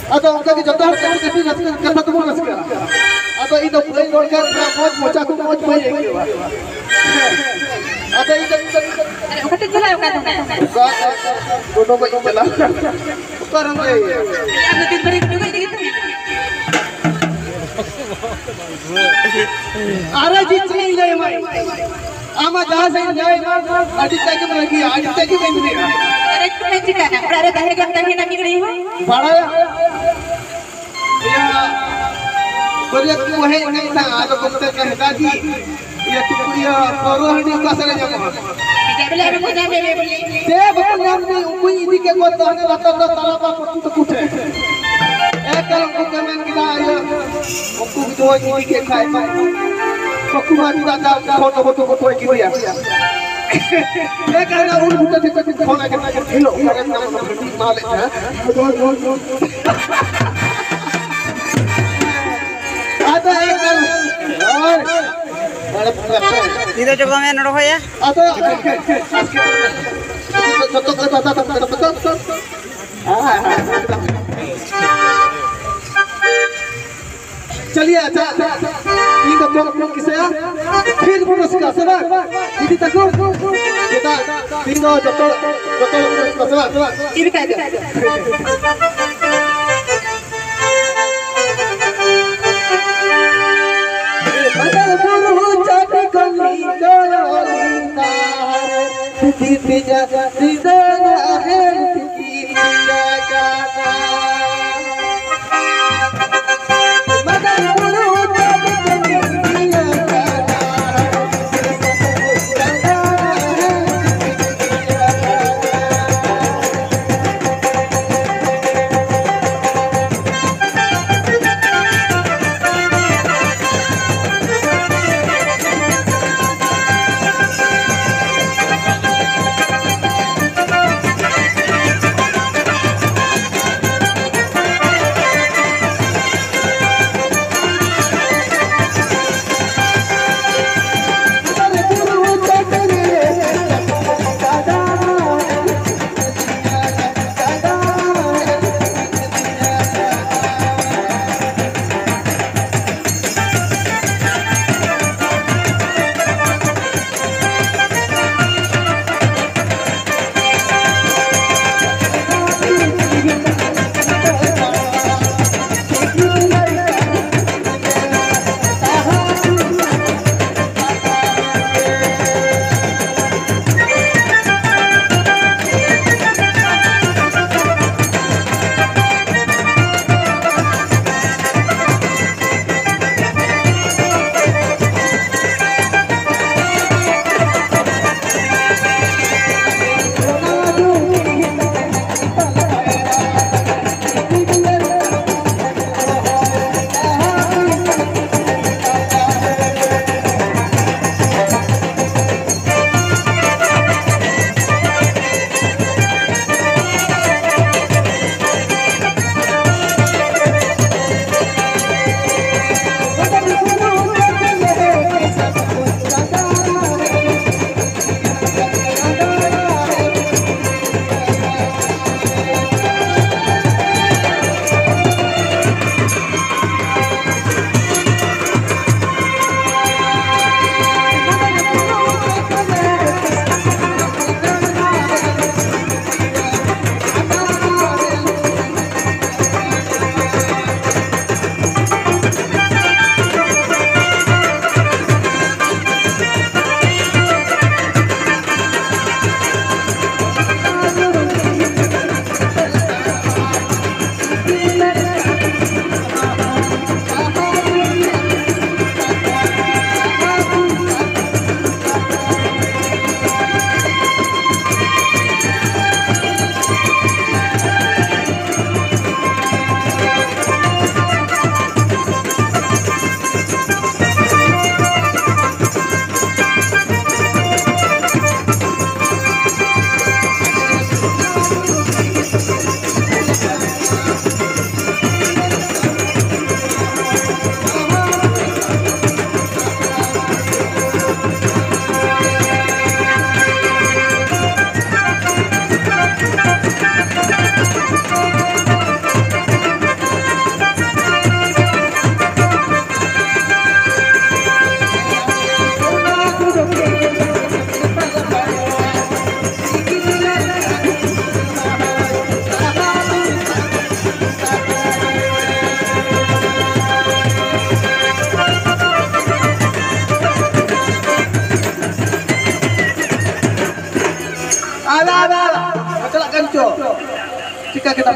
atau kita jodoh kan kita kata tu mana sekarang atau itu play golkar mau mocha aku mau main atau itu kata jelas kan dono baik jelas sekarang ni ada diberi juga gitu ara jitni jai mai ama jaha sai jai adi tag lagi adi tag main ni अरे तुम्हें चिकाना अरे कहे गंदा ही ना निकली हो बड़ा या बरिया तू है नहीं था आज कुत्ते कहता जी ये तू ये करो हनी का सरे जमा जबले अरे मुझे ले बोली दे बतन ने कोई इदी के को तो लता तो ताला पा तू कुठे ए कलम को कमेंट किया ये को जो इदी के खाए पा पक्कू मार दा फोटो फोटो को तो की दिया मैं कह रहा हूँ उनका टिकट खोला के ना खेलो अरे ना माले है आता है कर और इधर जो मैं नड़ो है आता तो बता चलिए अच्छा ठीक है तो किसे फिर पुरस्कार सेवा दीदी तक kita bingo jatuh sewa ini kayak Padahal buru jadi kali tiga di sana akhir tiga kata Padahal buru jadi ada. Masalah ganco. Jika kita